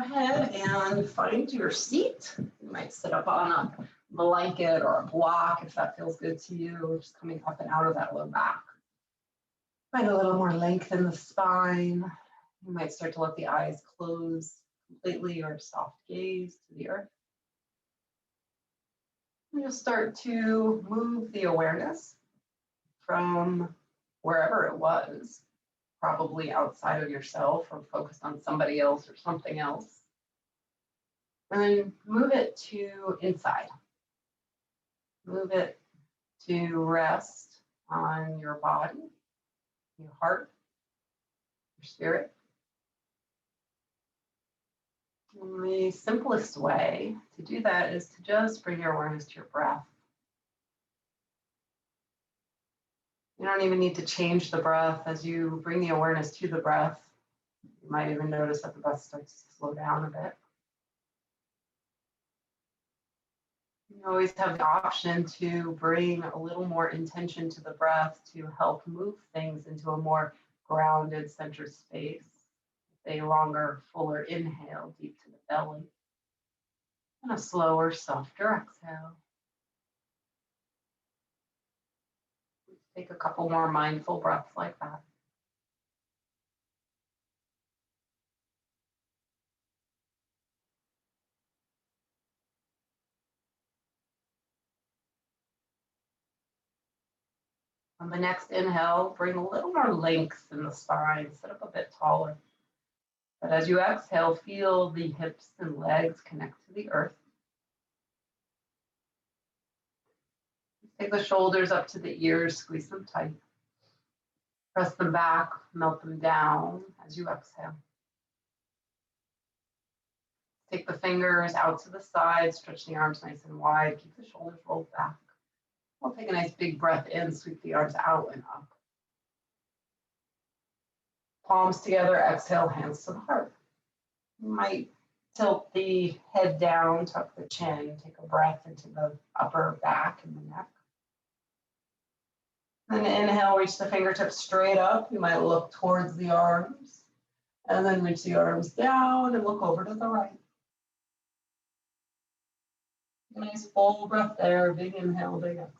ahead and find your seat. You might sit up on a blanket or a block if that feels good to you, just coming up and out of that low back. Find a little more length in the spine. You might start to let the eyes close completely or soft gaze to the earth. And you'll start to move the awareness from wherever it was, probably outside of yourself or focused on somebody else or something else. And then move it to inside. Move it to rest on your body, your heart, your spirit. And the simplest way to do that is to just bring your awareness to your breath. You don't even need to change the breath. As you bring the awareness to the breath, you might even notice that the breath starts to slow down a bit. You always have the option to bring a little more intention to the breath to help move things into a more grounded centered space. A longer, fuller inhale deep to the belly. And a slower, softer exhale. Take a couple more mindful breaths like that. On the next inhale, bring a little more length in the spine, sit up a bit taller. But as you exhale, feel the hips and legs connect to the earth. Take the shoulders up to the ears, squeeze them tight. Press them back, melt them down as you exhale. Take the fingers out to the side, stretch the arms nice and wide, keep the shoulders rolled back. We'll take a nice big breath in, sweep the arms out and up. Palms together, exhale, hands to the heart. You might tilt the head down, tuck the chin, take a breath into the upper back and the neck. Then inhale, reach the fingertips straight up. You might look towards the arms. And then reach the arms down and look over to the right. Nice full breath there, big inhale, big exhale.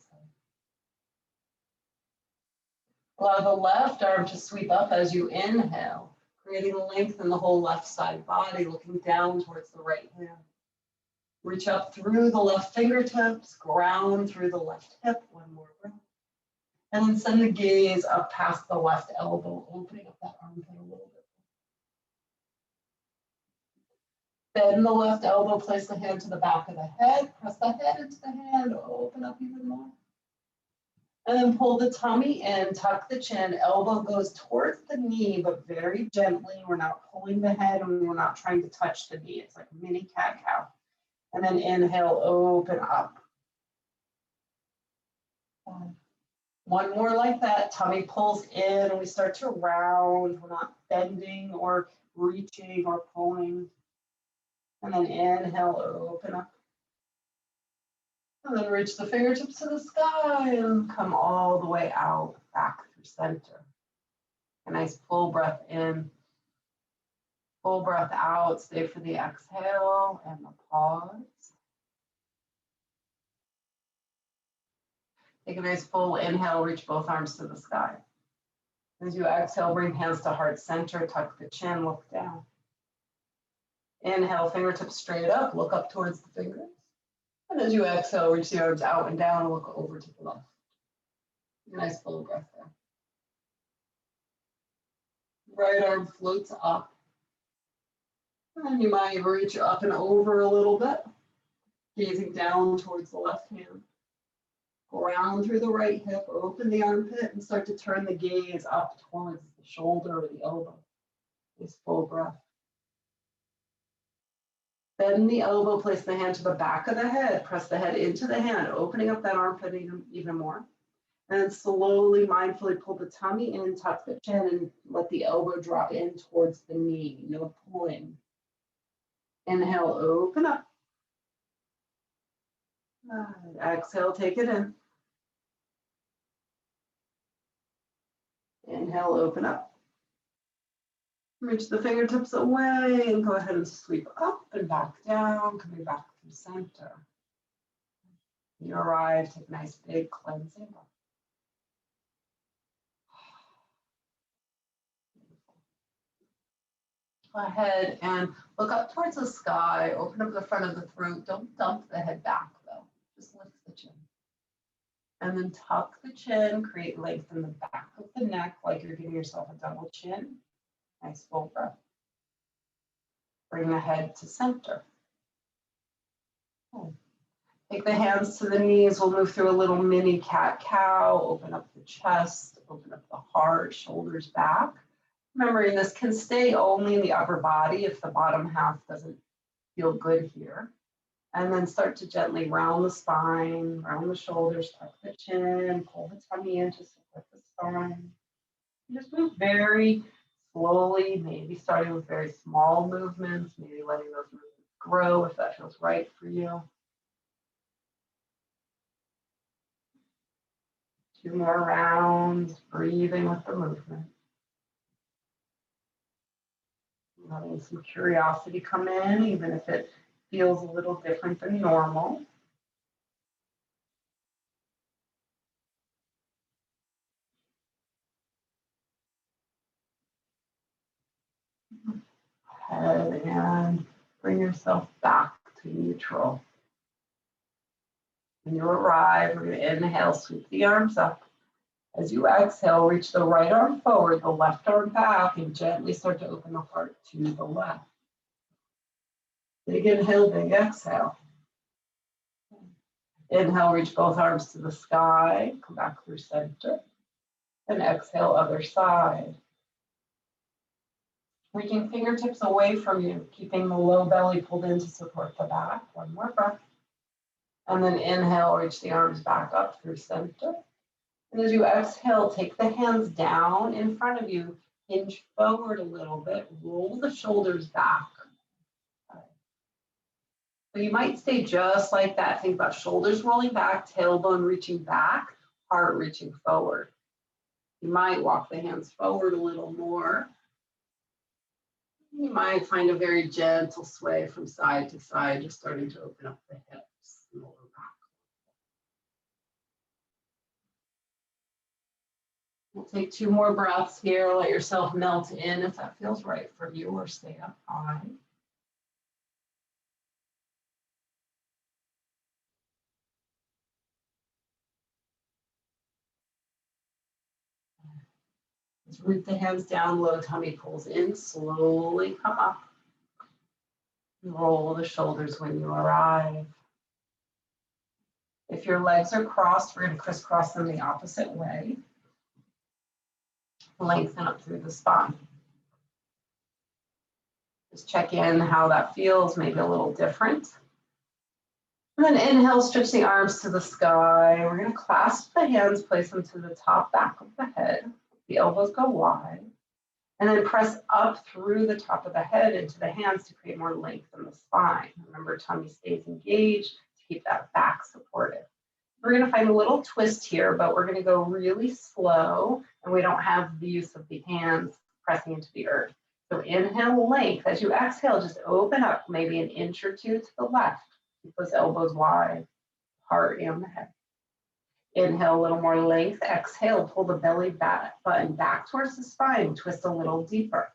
Allow the left arm to sweep up as you inhale, creating length in the whole left side body, looking down towards the right hand. Reach up through the left fingertips, ground through the left hip, one more breath. And then send the gaze up past the left elbow, opening up that armpit a little bit. Bend the left elbow, place the hand to the back of the head, press the head into the hand, open up even more. And then pull the tummy in, tuck the chin, elbow goes towards the knee, but very gently. We're not pulling the head and we're not trying to touch the knee. It's like a mini cat-cow. And then inhale, open up. One more like that, tummy pulls in and we start to round. We're not bending or reaching or pulling. And then inhale, open up. And then reach the fingertips to the sky and come all the way out, back through center. A nice full breath in, full breath out. Stay for the exhale and the pause. Take a nice full inhale, reach both arms to the sky. As you exhale, bring hands to heart center, tuck the chin, look down. Inhale, fingertips straight up, look up towards the fingers. And as you exhale, reach the arms out and down, look over to the left. Nice full breath there. Right arm floats up. And you might reach up and over a little bit, gazing down towards the left hand. Ground through the right hip, open the armpit, and start to turn the gaze up towards the shoulder or the elbow. Nice full breath. Bend the elbow, place the hand to the back of the head, press the head into the hand, opening up that armpit even more. And then slowly, mindfully pull the tummy in, tuck the chin, and let the elbow drop in towards the knee, no pulling. Inhale, open up. And exhale, take it in. Inhale, open up. Reach the fingertips away and go ahead and sweep up and back down, coming back to the center. When you arrive, take a nice big cleansing breath. Go ahead and look up towards the sky, open up the front of the throat. Don't dump the head back though, just lift the chin. And then tuck the chin, create length in the back of the neck like you're giving yourself a double chin. Nice full breath. Bring the head to center. Take the hands to the knees. We'll move through a little mini cat-cow. Open up the chest, open up the heart, shoulders back. Remembering this can stay only in the upper body if the bottom half doesn't feel good here. And then start to gently round the spine, round the shoulders, tuck the chin, pull the tummy in to support the spine. Just move very slowly, maybe starting with very small movements, maybe letting those movements grow if that feels right for you. 2 more rounds, breathing with the movement. Letting some curiosity come in, even if it feels a little different than normal. Head and bring yourself back to neutral. When you arrive, we're going to inhale, sweep the arms up. As you exhale, reach the right arm forward, the left arm back, and gently start to open the heart to the left. Big inhale, big exhale. Inhale, reach both arms to the sky, come back through center. And exhale, other side. Reaching fingertips away from you, keeping the low belly pulled in to support the back. 1 more breath. And then inhale, reach the arms back up through center. And as you exhale, take the hands down in front of you, hinge forward a little bit, roll the shoulders back. So you might stay just like that. Think about shoulders rolling back, tailbone reaching back, heart reaching forward. You might walk the hands forward a little more. You might find a very gentle sway from side to side, just starting to open up the hips and lower back. We'll take 2 more breaths here. Let yourself melt in if that feels right for you, or stay up high. Let's root the hands down, low tummy pulls in, slowly come up. Roll the shoulders when you arrive. If your legs are crossed, we're going to crisscross them the opposite way. Lengthen up through the spine. Just check in how that feels, maybe a little different. And then inhale, stretch the arms to the sky. We're going to clasp the hands, place them to the top back of the head. The elbows go wide. And then press up through the top of the head into the hands to create more length in the spine. Remember, tummy stays engaged to keep that back supported. We're going to find a little twist here, but we're going to go really slow, and we don't have the use of the hands pressing into the earth. So inhale, length. As you exhale, just open up maybe 1 inch or 2 to the left. Keep those elbows wide, heart and the head. Inhale, a little more length. Exhale, pull the belly button back towards the spine. Twist a little deeper.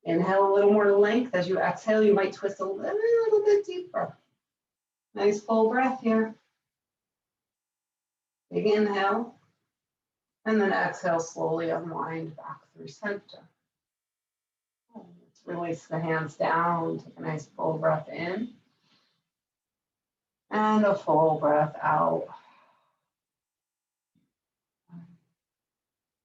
Inhale, a little more length. As you exhale, you might twist a little bit deeper. Nice full breath here. Big inhale. And then exhale, slowly unwind back through center. Let's release the hands down. Take a nice full breath in. And a full breath out.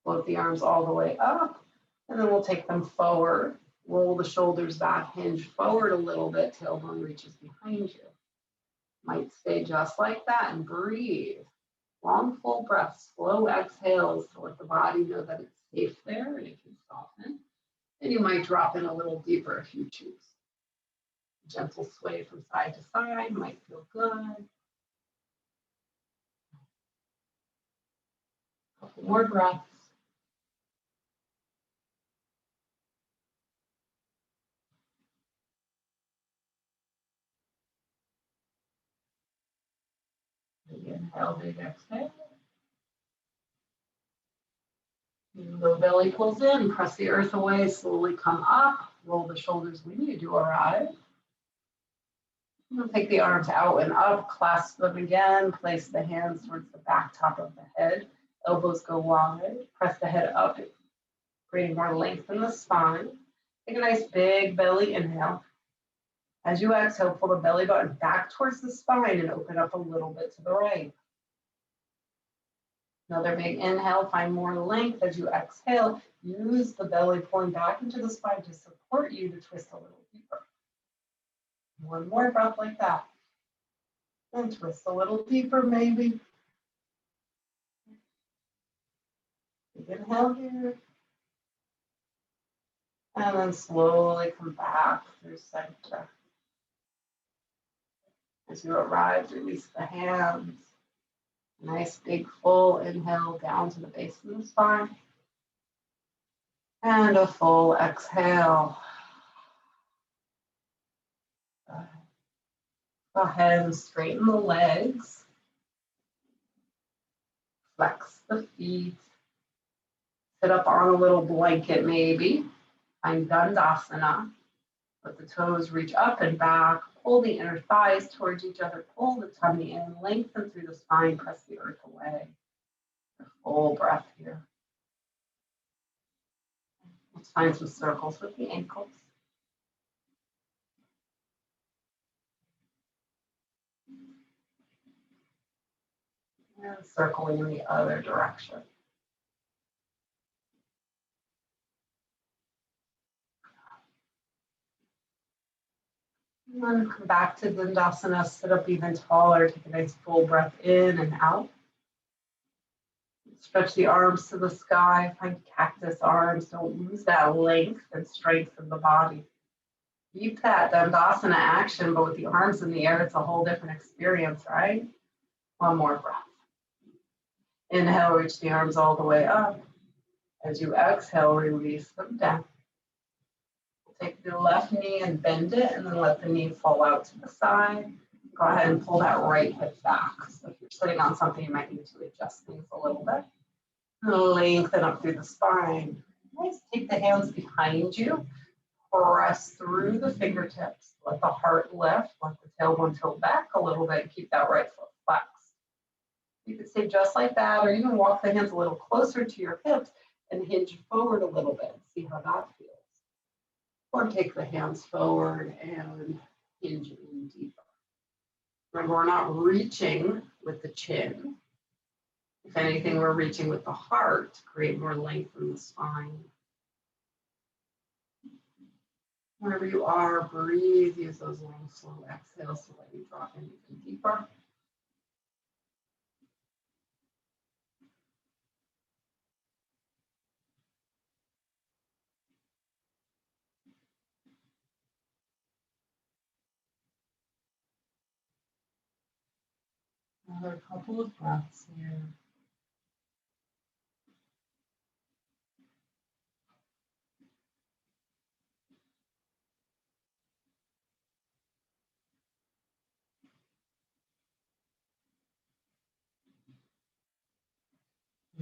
Float the arms all the way up. And then we'll take them forward. Roll the shoulders back, hinge forward a little bit, tailbone reaches behind you. Might stay just like that and breathe. Long, full breaths, slow exhales to let the body know that it's safe there and it can soften. And you might drop in a little deeper if you choose. Gentle sway from side to side might feel good. Couple more breaths. Inhale, big exhale. Low belly pulls in, press the earth away, slowly come up, roll the shoulders when you do arrive. Take the arms out and up, clasp them again, place the hands towards the back top of the head, elbows go wide, press the head up, creating more length in the spine. Take a nice big belly inhale. As you exhale, pull the belly button back towards the spine and open up a little bit to the right. Another big inhale, find more length. As you exhale, use the belly pulling back into the spine to support you to twist a little deeper. One more breath like that. And twist a little deeper, maybe. Big inhale here. And then slowly come back through center. As you arrive, release the hands. Nice big full inhale down to the base of the spine. And a full exhale. Go ahead and straighten the legs. Flex the feet. Sit up on a little blanket maybe. Find Dandasana. Let the toes reach up and back. Pull the inner thighs towards each other. Pull the tummy in. Lengthen through the spine. Press the earth away. A full breath here. Let's find some circles with the ankles. And circling in the other direction. And then come back to Dandasana, sit up even taller, take a nice full breath in and out. Stretch the arms to the sky, find cactus arms, don't lose that length and strength of the body. Keep that Dandasana action, but with the arms in the air, it's a whole different experience, right? One more breath. Inhale, reach the arms all the way up. As you exhale, release them down. Take the left knee and bend it, and then let the knee fall out to the side. Go ahead and pull that right hip back. So if you're sitting on something, you might need to adjust things a little bit. Lengthen up through the spine. Nice. Take the hands behind you. Press through the fingertips. Let the heart lift. Let the tailbone tilt back a little bit. Keep that right foot flexed. You can stay just like that, or even walk the hands a little closer to your hips and hinge forward a little bit. See how that feels. Or take the hands forward and hinge in deeper. Remember, we're not reaching with the chin. If anything, we're reaching with the heart to create more length in the spine. Wherever you are, breathe. Use those long, slow exhales to let you drop in even deeper. Another couple of breaths here.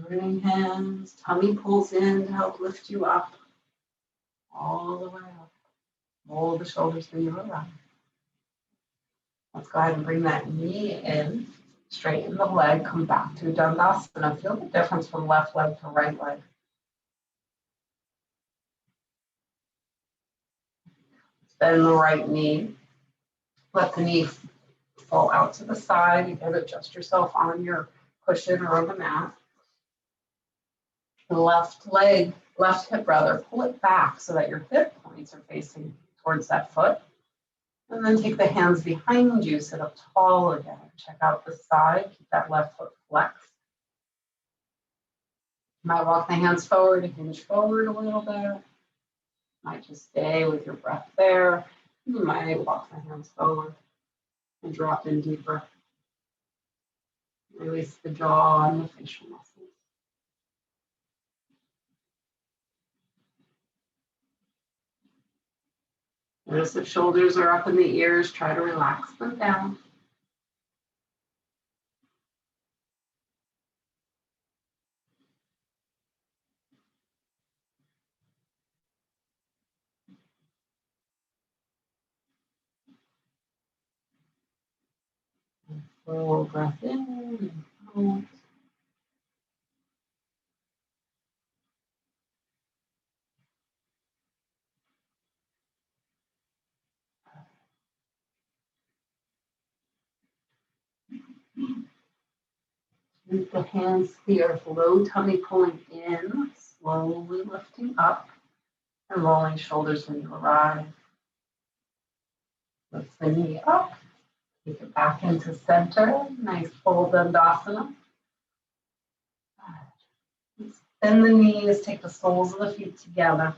Turning hands, tummy pulls in to help lift you up. All the way up. Roll the shoulders when you arrive. Let's go ahead and bring that knee in. Straighten the leg, come back to Dandasana. Feel the difference from left leg to right leg. Bend the right knee. Let the knee fall out to the side. Again, adjust yourself on your cushion or on the mat. Left leg, left hip rather, pull it back so that your hip points are facing towards that foot. And then take the hands behind you, sit up tall again. Check out the side, keep that left foot flexed. You might walk the hands forward, hinge forward a little bit. Might just stay with your breath there. You might walk the hands forward and drop in deeper. Release the jaw and the facial muscles. Notice if shoulders are up in the ears, try to relax them down. Full breath in and out. Keep the hands to the earth, low tummy pulling in, slowly lifting up and rolling shoulders when you arrive. Lift the knee up, take it back into center, nice full Dandasana. Bend the knees, take the soles of the feet together,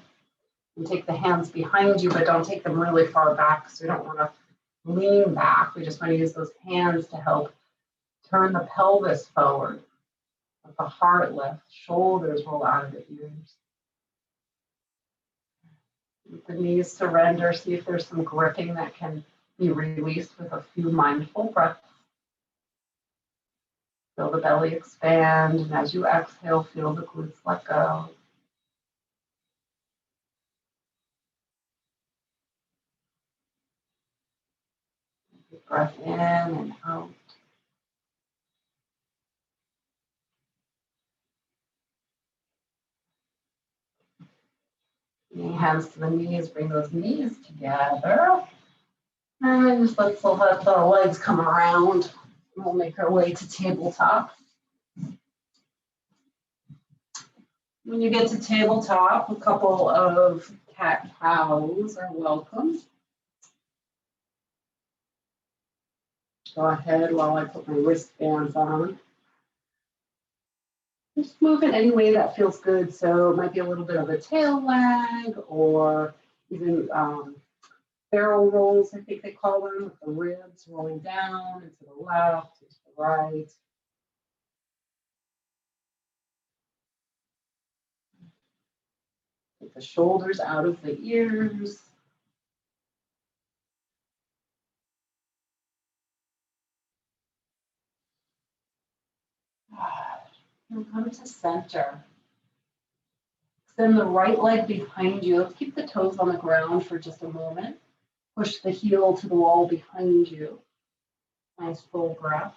and take the hands behind you, but don't take them really far back because we don't want to lean back. We just want to use those hands to help turn the pelvis forward. Let the heart lift, shoulders roll out of the ears. Let the knees surrender. See if there's some gripping that can be released with a few mindful breaths. Feel the belly expand, and as you exhale, feel the glutes let go. Deep breath in and out. Bringing hands to the knees, bring those knees together. And just let the legs come around. We'll make our way to tabletop. When you get to tabletop, a couple of cat-cows are welcome. Go ahead while I put my wristbands on. Just move in any way that feels good. So it might be a little bit of a tail wag or even barrel rolls, I think they call them, with the ribs rolling down and to the left, and to the right. Take the shoulders out of the ears. And come to center. Extend the right leg behind you. Let's keep the toes on the ground for just a moment. Push the heel to the wall behind you. Nice full breath.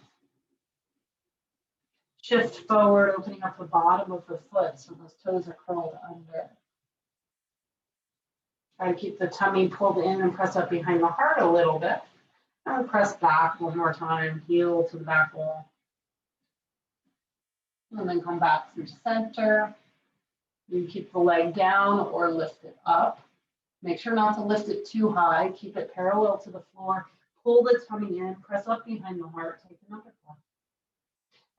Shift forward, opening up the bottom of the foot so those toes are curled under. Try to keep the tummy pulled in and press up behind the heart a little bit. And press back one more time, heel to the back wall. And then come back through center. You keep the leg down or lift it up. Make sure not to lift it too high. Keep it parallel to the floor. Pull the tummy in, press up behind the heart, take another breath.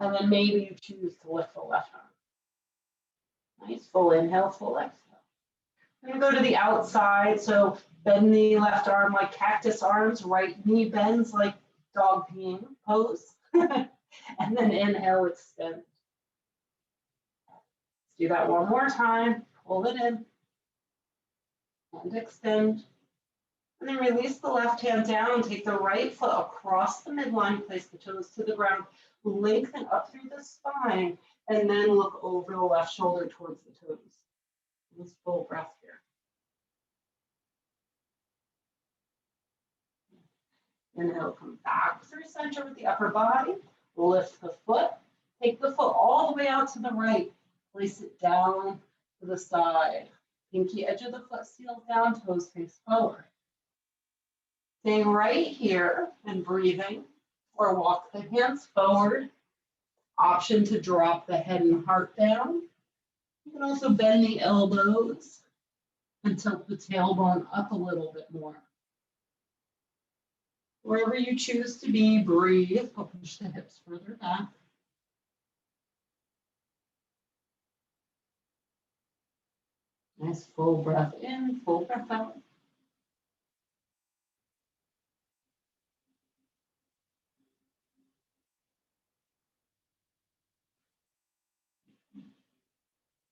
And then maybe you choose to lift the left arm. Nice, full inhale, full exhale. We're gonna go to the outside, so bend the left arm like cactus arms, right knee bends like dog peeing pose. And then inhale, extend. Let's do that one more time. Pull it in and extend. And then release the left hand down, take the right foot across the midline, place the toes to the ground, lengthen up through the spine, and then look over the left shoulder towards the toes. Just full breath here. Inhale, come back through center with the upper body, lift the foot, take the foot all the way out to the right, place it down to the side. Pinky edge of the foot seals down, toes face forward. Staying right here and breathing, or walk the hands forward. Option to drop the head and heart down. You can also bend the elbows and tilt the tailbone up a little bit more. Wherever you choose to be, breathe. I'll push the hips further back. Nice full breath in, full breath out.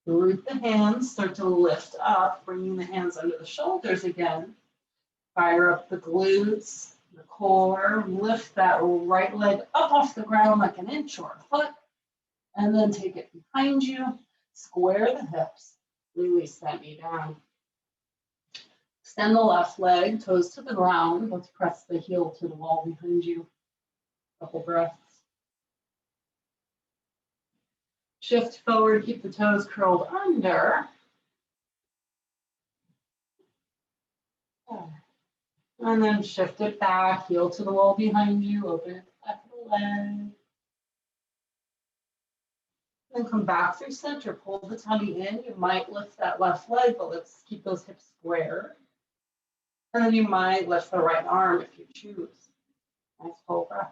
Root the hands, start to lift up, bringing the hands under the shoulders again. Fire up the glutes, the core, lift that right leg up off the ground like an inch or a foot, and then take it behind you, square the hips, release that knee down. Extend the left leg, toes to the ground. Let's press the heel to the wall behind you. Couple breaths. Shift forward, keep the toes curled under. And then shift it back, heel to the wall behind you, open it back to the leg. Then come back through center, pull the tummy in. You might lift that left leg, but let's keep those hips square. And then you might lift the right arm if you choose. Nice full breath.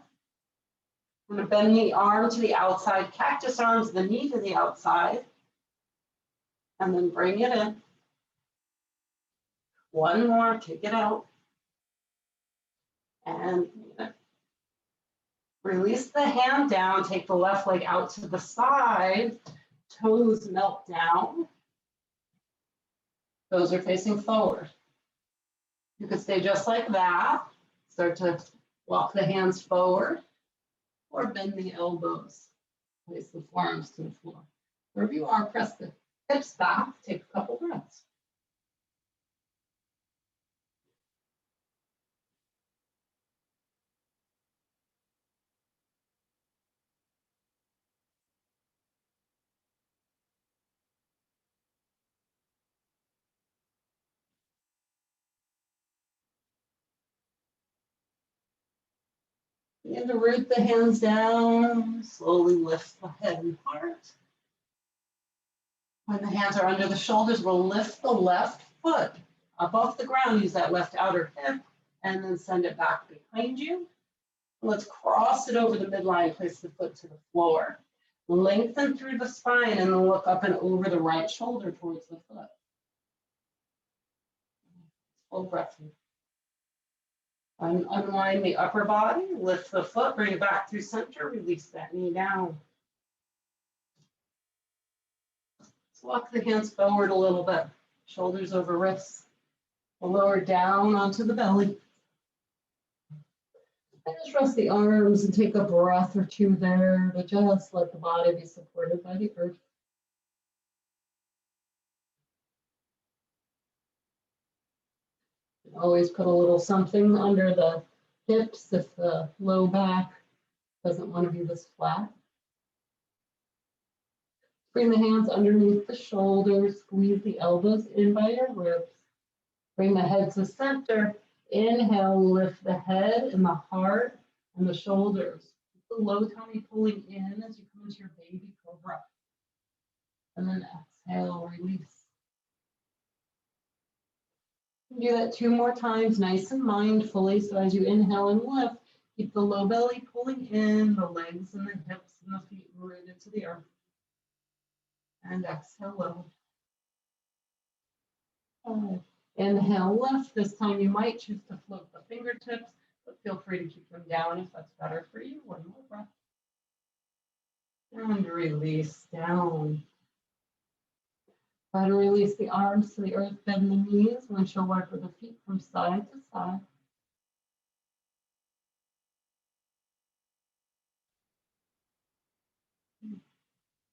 I'm going to bend the arm to the outside, cactus arms, the knee to the outside. And then bring it in. One more, take it out. And release the hand down, take the left leg out to the side, toes melt down. Toes are facing forward. You could stay just like that. Start to walk the hands forward or bend the elbows. Place the forearms to the floor. Wherever you are, press the hips back, take a couple breaths. Begin to root the hands down, slowly lift the head and heart. When the hands are under the shoulders, we'll lift the left foot up off the ground, use that left outer hip, and then send it back behind you. Let's cross it over the midline, place the foot to the floor. Lengthen through the spine and then look up and over the right shoulder towards the foot. Full breath. Unwind the upper body, lift the foot, bring it back through center, release that knee down. Let's walk the hands forward a little bit, shoulders over wrists, lower down onto the belly. And just rest the arms and take a breath or two there to just let the body be supported by the earth. Always put a little something under the hips if the low back doesn't want to be this flat. Bring the hands underneath the shoulders, squeeze the elbows in by your ribs. Bring the head to center. Inhale, lift the head and the heart and the shoulders. Keep the low tummy pulling in as you come into your baby cobra. And then exhale, release. Do that 2 more times, nice and mindfully. So as you inhale and lift, keep the low belly pulling in, the legs and the hips and the feet rooted to the earth. And exhale, low. Inhale, lift. This time you might choose to float the fingertips, but feel free to keep them down if that's better for you. One more breath. And release down. Try to release the arms to the earth, bend the knees, windshield wiper the feet from side to side.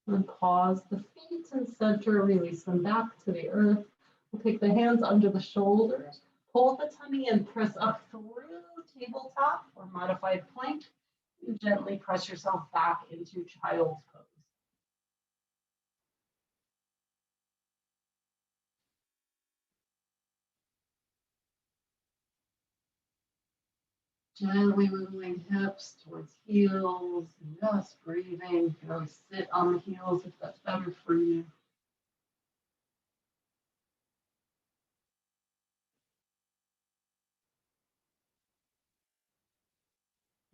And pause the feet and center, release them back to the earth. We'll take the hands under the shoulders, pull the tummy and press up through tabletop or modified plank. And gently press yourself back into child's pose. Gently moving hips towards heels, and just breathing. You can always sit on the heels if that's better for you.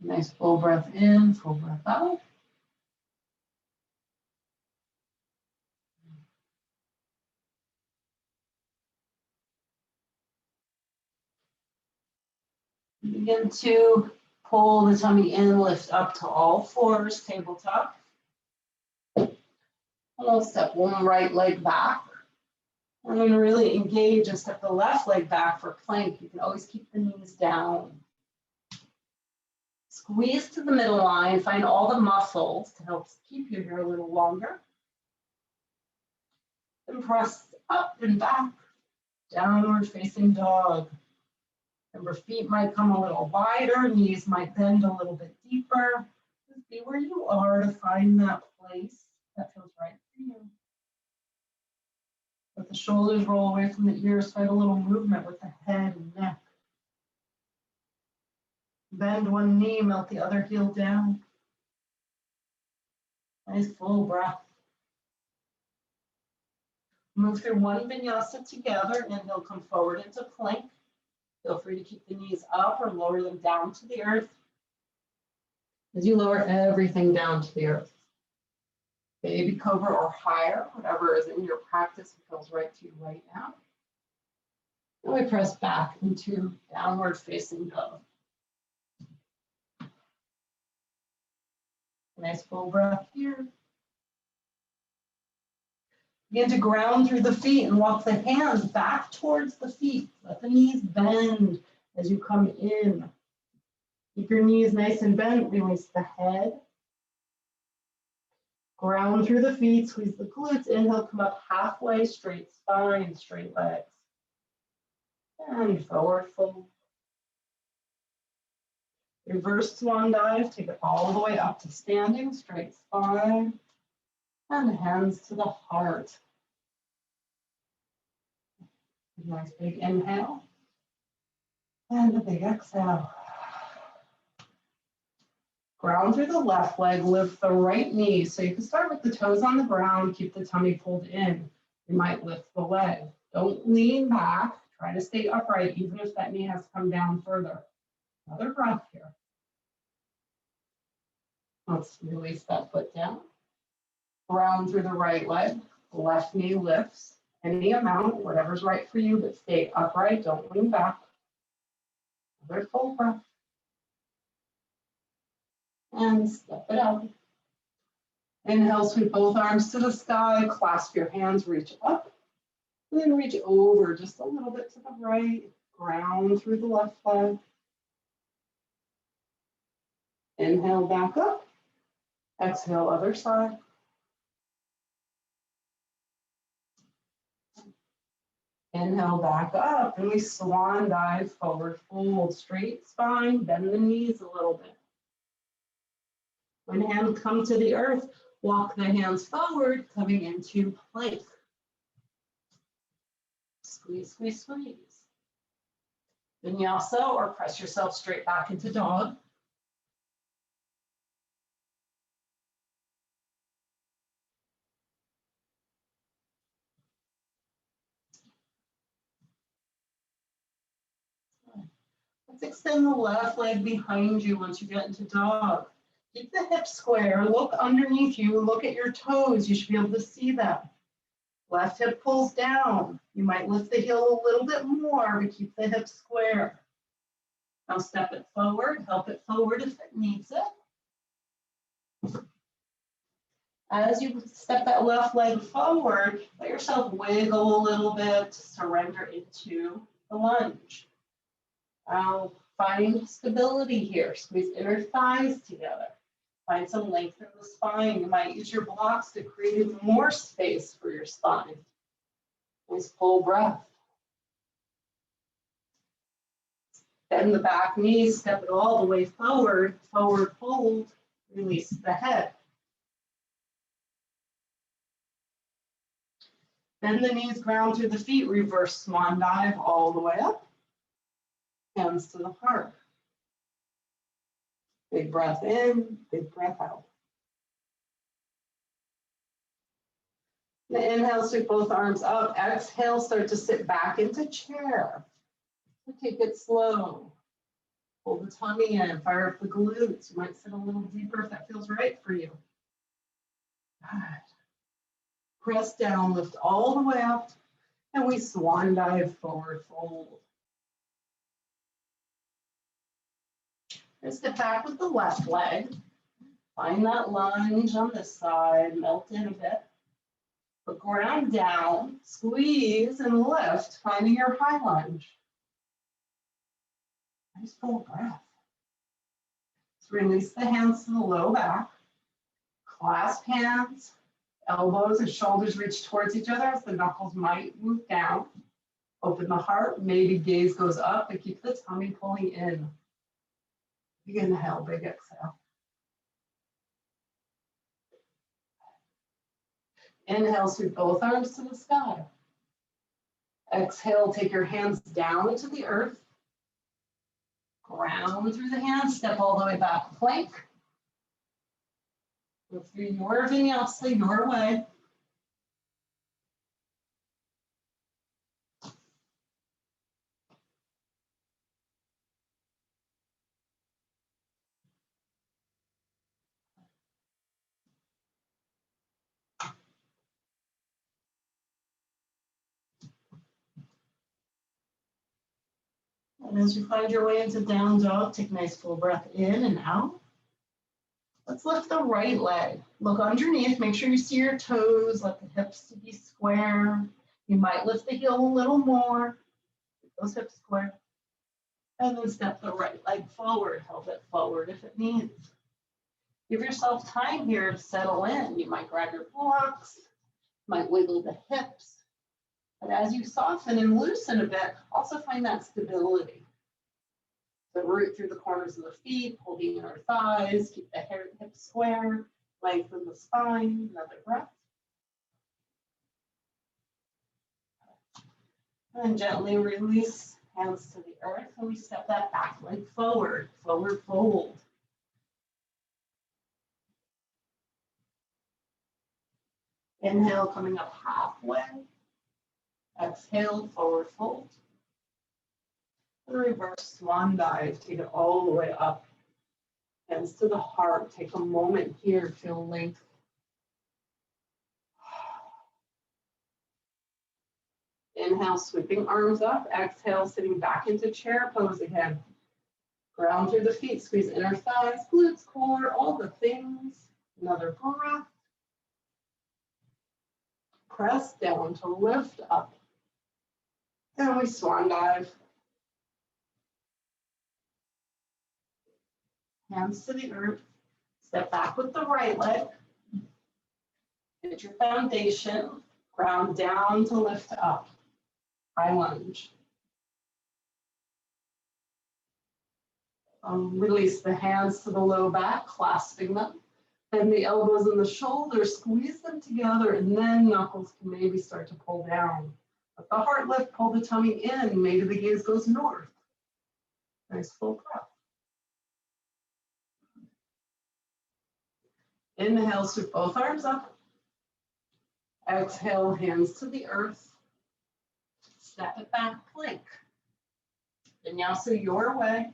Nice full breath in, full breath out. Begin to pull the tummy in, lift up to all fours, tabletop. And we'll step one right leg back. I'm going to really engage and step the left leg back for plank. You can always keep the knees down. Squeeze to the middle line, find all the muscles to help keep you here a little longer. Then press up and back, downward facing dog. Remember, feet might come a little wider, knees might bend a little bit deeper. Just be where you are to find that place that feels right for you. Let the shoulders roll away from the ears. Find a little movement with the head and neck. Bend one knee, melt the other heel down. Nice full breath. Move through one vinyasa together, and they'll come forward into plank. Feel free to keep the knees up or lower them down to the earth. As you lower everything down to the earth. Baby cobra or higher, whatever is in your practice feels right to you right now. And we press back into downward facing dog. Nice full breath here. Begin to ground through the feet and walk the hands back towards the feet. Let the knees bend as you come in. Keep your knees nice and bent. Release the head. Ground through the feet. Squeeze the glutes. Inhale, come up halfway. Straight spine, straight legs. And forward fold. Reverse swan dive. Take it all the way up to standing. Straight spine. And hands to the heart. Nice big inhale. And a big exhale. Ground through the left leg, lift the right knee. So you can start with the toes on the ground, keep the tummy pulled in. You might lift the leg. Don't lean back. Try to stay upright, even if that knee has come down further. Another breath here. Let's release that foot down. Ground through the right leg. Left knee lifts. Any amount, whatever's right for you, but stay upright. Don't lean back. Another full breath. And step it out. Inhale, sweep both arms to the sky, clasp your hands, reach up, and then reach over just a little bit to the right, ground through the left leg. Inhale, back up. Exhale, other side. Inhale, back up, and we swan dive, forward fold, straight spine, bend the knees a little bit. When hands come to the earth, walk the hands forward, coming into plank. Squeeze, squeeze, squeeze. Vinyasa, or press yourself straight back into dog. Let's extend the left leg behind you once you get into dog. Keep the hips square, look underneath you, look at your toes. You should be able to see that. Left hip pulls down. You might lift the heel a little bit more, but keep the hips square. Now step it forward, help it forward if it needs it. As you step that left leg forward, let yourself wiggle a little bit, surrender into the lunge. Now find stability here. Squeeze inner thighs together. Find some length in the spine. You might use your blocks to create even more space for your spine. Nice full breath. Bend the back knees, step it all the way forward, forward fold, release the head. Bend the knees, ground through the feet, reverse swan dive all the way up. Hands to the heart. Big breath in, big breath out. Inhale, sweep both arms up. Exhale, start to sit back into chair. Take it slow. Pull the tummy in, fire up the glutes. You might sit a little deeper if that feels right for you. Good. Press down, lift all the way up, and we swan dive forward fold. And step back with the left leg. Find that lunge on this side, melt in a bit. Put ground down, squeeze and lift, finding your high lunge. Nice full breath. Let's release the hands to the low back. Clasp hands, elbows and shoulders reach towards each other as the knuckles might move down. Open the heart, maybe gaze goes up, but keep the tummy pulling in. Big inhale, big exhale. Inhale, sweep both arms to the sky. Exhale, take your hands down into the earth. Ground through the hands, step all the way back, plank. Go through your vinyasa, your way. And as you find your way into down dog, take a nice full breath in and out. Let's lift the right leg. Look underneath, make sure you see your toes, let the hips be square. You might lift the heel a little more, keep those hips square. And then step the right leg forward, help it forward if it needs. Give yourself time here to settle in. You might grab your blocks, might wiggle the hips. But as you soften and loosen a bit, also find that stability. So root through the corners of the feet, pull the inner thighs, keep the hips square, lengthen the spine. Another breath. And gently release, hands to the earth, and we step that back leg forward, forward fold. Inhale, coming up halfway. Exhale, forward fold. And reverse swan dive, take it all the way up. Hands to the heart, take a moment here, feel length. Inhale, sweeping arms up. Exhale, sitting back into chair pose again. Ground through the feet, squeeze inner thighs, glutes, core, all the things. Another breath. Press down to lift up. And we swan dive. Hands to the earth. Step back with the right leg. Get your foundation. Ground down to lift up. High lunge. Release the hands to the low back, clasping them. Bend the elbows and the shoulders, squeeze them together, and then knuckles can maybe start to pull down. Let the heart lift, pull the tummy in, maybe the gaze goes north. Nice full breath. Inhale, sweep both arms up. Exhale, hands to the earth. Step it back, plank. Vinyasa your way.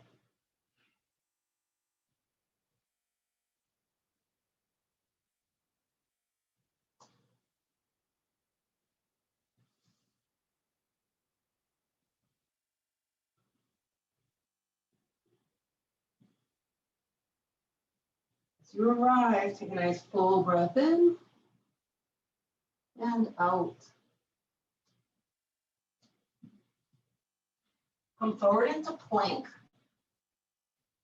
As you arrive, take a nice full breath in and out. Come forward into plank.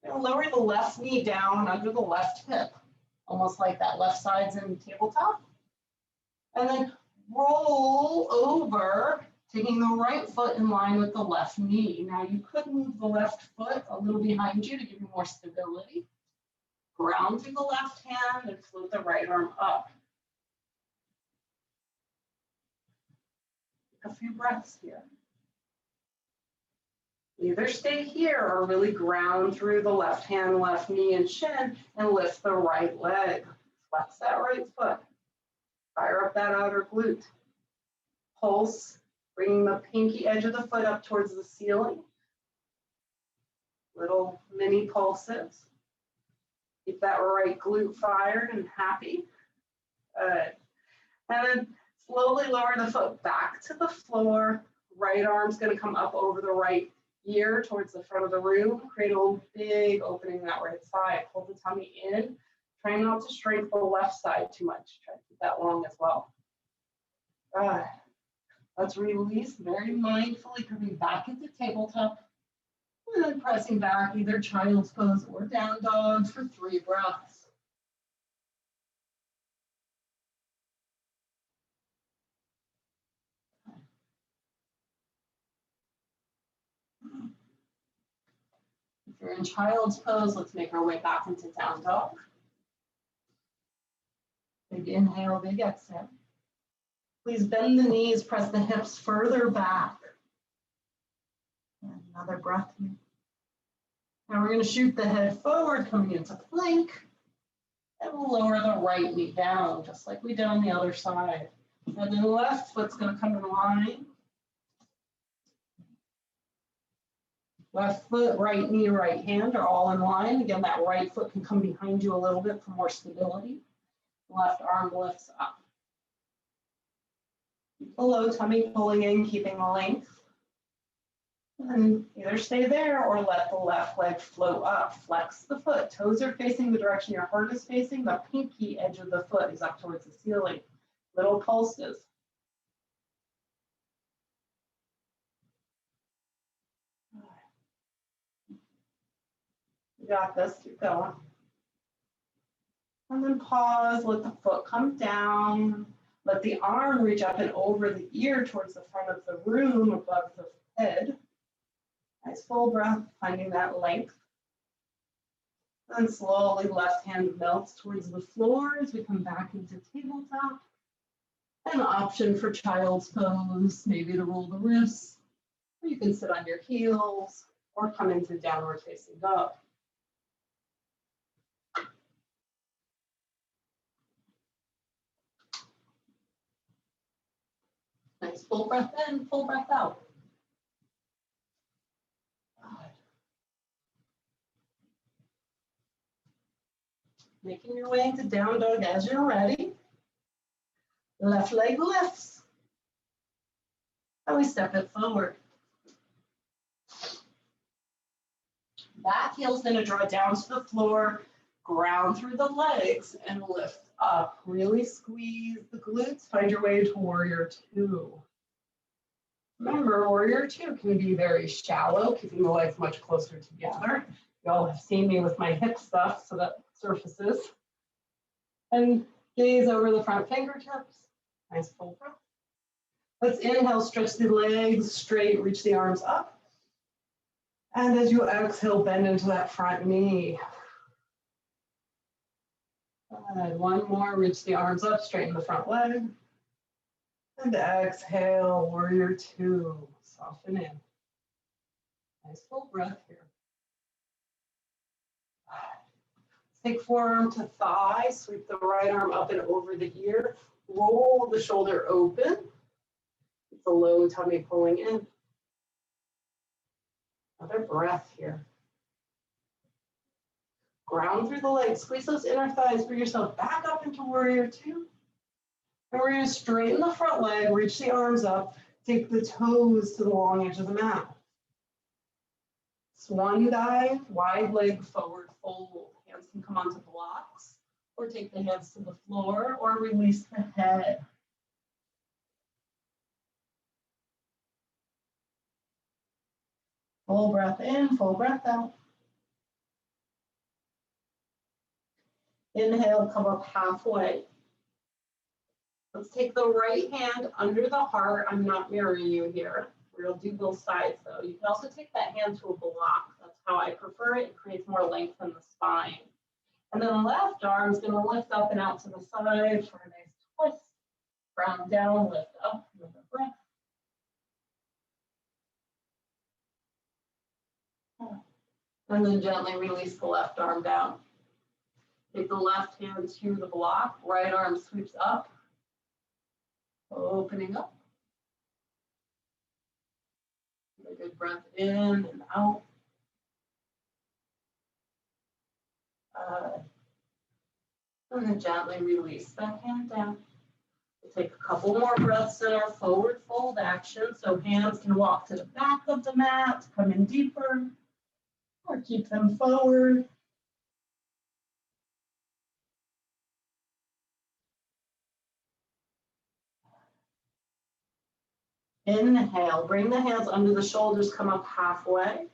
And lower the left knee down under the left hip, almost like that left side's in tabletop. And then roll over, taking the right foot in line with the left knee. Now you could move the left foot a little behind you to give you more stability. Ground through the left hand and float the right arm up. Take a few breaths here. Either stay here or really ground through the left hand, left knee, and shin, and lift the right leg. Flex that right foot. Fire up that outer glute. Pulse, bringing the pinky edge of the foot up towards the ceiling. Little mini pulses. Keep that right glute fired and happy. Good. And then slowly lower the foot back to the floor. Right arm's going to come up over the right ear towards the front of the room. Create a big opening that right side. Hold the tummy in. Try not to shrink the left side too much. Try to keep that long as well. Good. Let's release very mindfully, coming back into tabletop. And then pressing back, either child's pose or down dog for 3 breaths. If you're in child's pose, let's make our way back into down dog. Big inhale, big exhale. Please bend the knees, press the hips further back. And another breath here. Now we're going to shoot the head forward, coming into plank. And we'll lower the right knee down, just like we did on the other side. And then the left foot's going to come in line. Left foot, right knee, right hand are all in line. Again, that right foot can come behind you a little bit for more stability. Left arm lifts up. Keep the low tummy pulling in, keeping the length. And either stay there or let the left leg float up. Flex the foot. Toes are facing the direction your heart is facing. The pinky edge of the foot is up towards the ceiling. Little pulses. You got this. Keep going. And then pause. Let the foot come down. Let the arm reach up and over the ear towards the front of the room above the head. Nice full breath, finding that length. And slowly left hand melts towards the floor as we come back into tabletop. An option for child's pose, maybe to roll the wrists, or you can sit on your heels or come into downward facing dog. Nice full breath in, full breath out. Making your way into down dog as you're ready. Left leg lifts. And we step it forward. Back heel's going to draw down to the floor, ground through the legs, and lift up. Really squeeze the glutes. Find your way to warrior two. Remember, warrior two can be very shallow, keeping the legs much closer together. Y'all have seen me with my hip stuff, so that surfaces. And gaze over the front fingertips. Nice full breath. Let's inhale, stretch the legs straight, reach the arms up. And as you exhale, bend into that front knee. And one more, reach the arms up, straighten the front leg. And exhale, warrior two. Soften in. Nice full breath here. Take forearm to thigh, sweep the right arm up and over the ear. Roll the shoulder open. Keep the low tummy pulling in. Another breath here. Ground through the legs. Squeeze those inner thighs. Bring yourself back up into warrior two. And we're going to straighten the front leg, reach the arms up, take the toes to the long edge of the mat. Swan dive, wide leg forward fold. Hands can come onto blocks, or take the hands to the floor, or release the head. Full breath in, full breath out. Inhale, come up halfway. Let's take the right hand under the heart. I'm not mirroring you here. We'll do both sides though. You can also take that hand to a block. That's how I prefer it. It creates more length in the spine. And then the left arm is going to lift up and out to the side for a nice twist. Ground down, lift up, another breath. And then gently release the left arm down. Take the left hand to the block. Right arm sweeps up. Opening up. A good breath in and out. And then gently release that hand down. We'll take a couple more breaths in our forward fold action. So hands can walk to the back of the mat, come in deeper, or keep them forward. Inhale, bring the hands under the shoulders, come up halfway.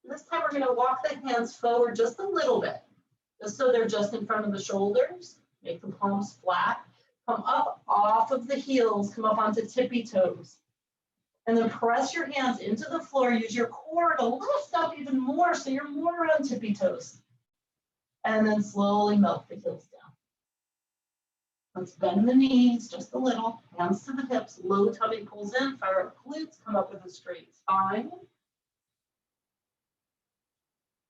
This time we're going to walk the hands forward just a little bit, just so they're just in front of the shoulders. Make the palms flat. Come up off of the heels, come up onto tippy toes. And then press your hands into the floor. Use your core to lift up even more so you're more on tippy toes. And then slowly melt the heels down. Let's bend the knees just a little. Hands to the hips. Low tummy pulls in. Fire up glutes. Come up with a straight spine.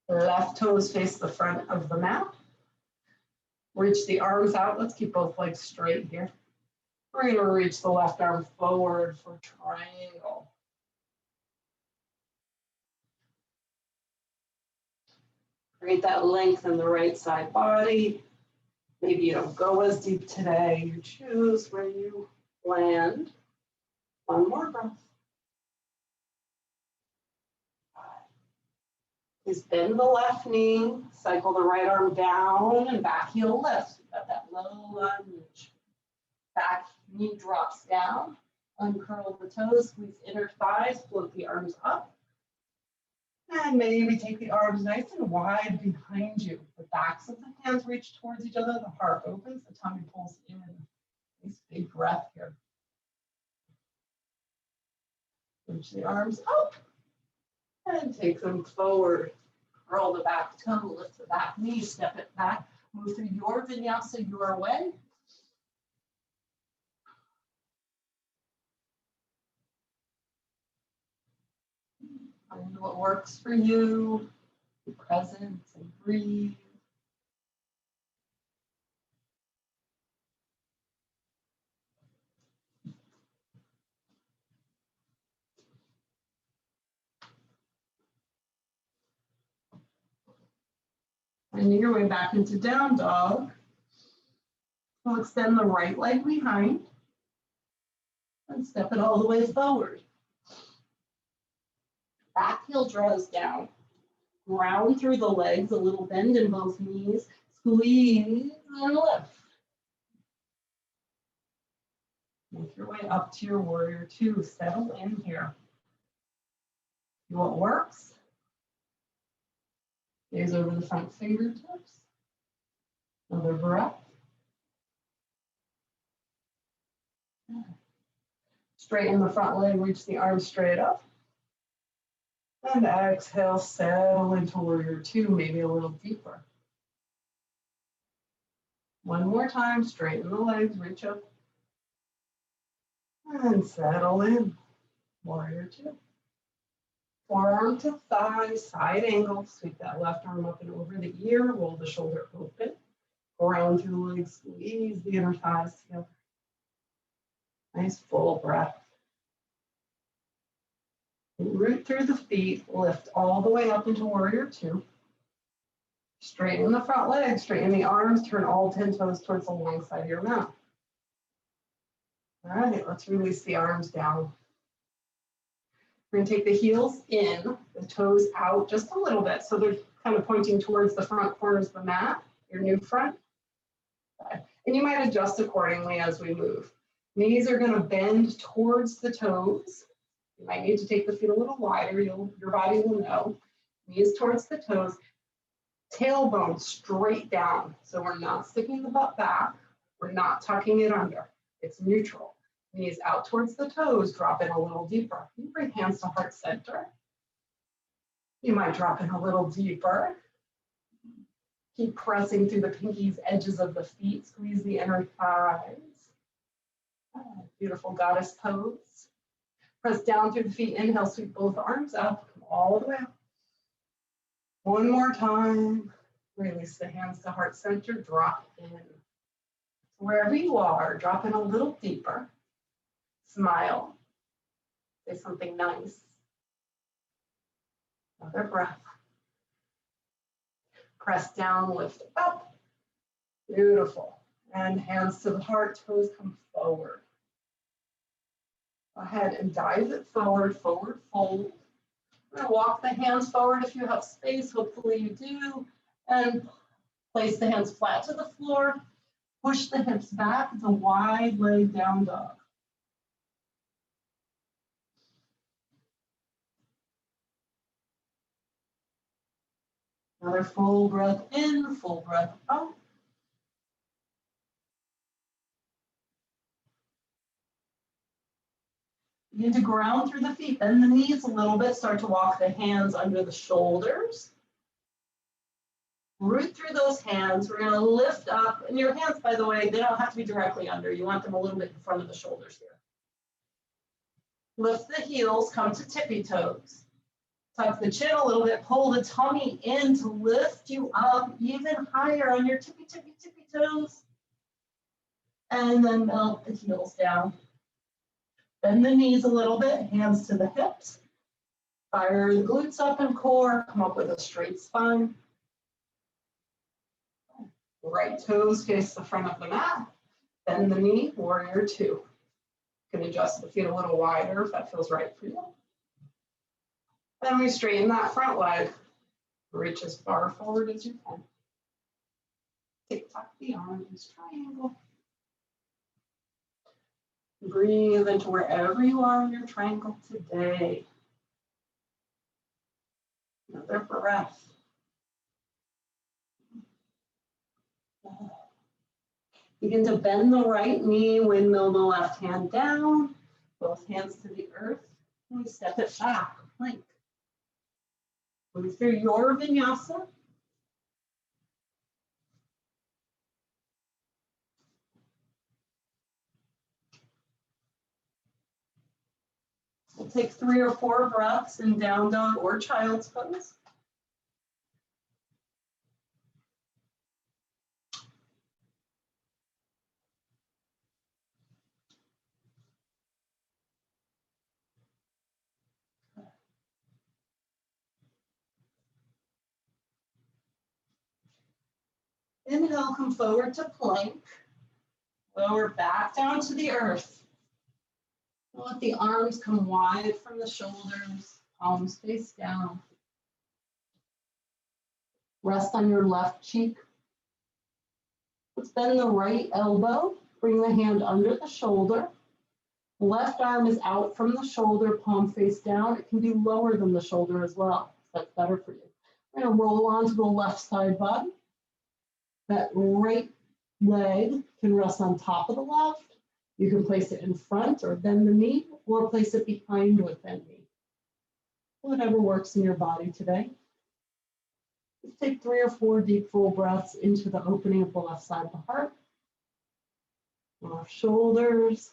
Left toes face the front of the mat. Reach the arms out. Let's keep both legs straight here. We're going to reach the left arm forward for triangle. Create that length in the right side body. Maybe you don't go as deep today. You choose where you land. One more breath. Please bend the left knee. Cycle the right arm down and back heel lifts. We've got that low lunge. Back knee drops down. Uncurl the toes. Squeeze inner thighs. Float the arms up. And maybe take the arms nice and wide behind you. The backs of the hands reach towards each other. The heart opens. The tummy pulls in. Nice big breath here. Reach the arms up. And take them forward. Curl the back toe. Lift the back knee. Step it back. Move through your vinyasa your way. Find what works for you. Be present and breathe. Finding your way back into down dog. We'll extend the right leg behind and step it all the way forward. Back heel draws down. Ground through the legs, a little bend in both knees. Squeeze and lift. Make your way up to your warrior two. Settle in here. See what works. Gaze over the front fingertips. Another breath. Straighten the front leg, reach the arms straight up. And exhale, settle into warrior two, maybe a little deeper. One more time, straighten the legs, reach up. And settle in, warrior two. Forearm to thigh, side angle. Sweep that left arm up and over the ear. Roll the shoulder open. Ground through the legs. Squeeze the inner thighs together. Nice full breath. Root through the feet. Lift all the way up into warrior two. Straighten the front leg. Straighten the arms. Turn all 10 toes towards the long side of your mat. All right, let's release the arms down. We're going to take the heels in, the toes out just a little bit. So they're kind of pointing towards the front corners of the mat, your new front. And you might adjust accordingly as we move. Knees are going to bend towards the toes. You might need to take the feet a little wider. Your body will know. Knees towards the toes. Tailbone straight down. So we're not sticking the butt back. We're not tucking it under. It's neutral. Knees out towards the toes, drop in a little deeper. You bring hands to heart center. You might drop in a little deeper. Keep pressing through the pinkies, edges of the feet. Squeeze the inner thighs. Beautiful goddess pose. Press down through the feet. Inhale, sweep both arms up. Come all the way up. One more time. Release the hands to heart center. Drop in. Wherever you are, drop in a little deeper. Smile. Say something nice. Another breath. Press down, lift up. Beautiful. And hands to the heart, toes come forward. Go ahead and dive it forward, forward fold. We're going to walk the hands forward if you have space. Hopefully you do. And place the hands flat to the floor. Push the hips back. It's a wide leg down dog. Another full breath in, full breath out. Begin to ground through the feet. Bend the knees a little bit. Start to walk the hands under the shoulders. Root through those hands. We're going to lift up. And your hands, by the way, they don't have to be directly under. You want them a little bit in front of the shoulders here. Lift the heels. Come to tippy toes. Tuck the chin a little bit. Pull the tummy in to lift you up even higher on your tippy toes. And then melt the heels down. Bend the knees a little bit. Hands to the hips. Fire the glutes up and core. Come up with a straight spine. Right toes face the front of the mat. Bend the knee, warrior two. You can adjust the feet a little wider if that feels right for you. Then we straighten that front leg. Reach as far forward as you can. Tick-tock the arms, triangle. Breathe into wherever you are in your triangle today. Another breath. Begin to bend the right knee, windmill the left hand down, both hands to the earth, and we step it back, plank. Move through your vinyasa. We'll take 3 or 4 breaths in down dog or child's pose. Inhale, come forward to plank. Lower back down to the earth. Let the arms come wide from the shoulders, palms face down. Rest on your left cheek. Let's bend the right elbow. Bring the hand under the shoulder. Left arm is out from the shoulder, palm face down. It can be lower than the shoulder as well. That's better for you. We're going to roll onto the left side body. That right leg can rest on top of the left. You can place it in front or bend the knee, or place it behind with bend knee. Whatever works in your body today. Just take 3 or 4 deep, full breaths into the opening of the left side of the heart. Off shoulders.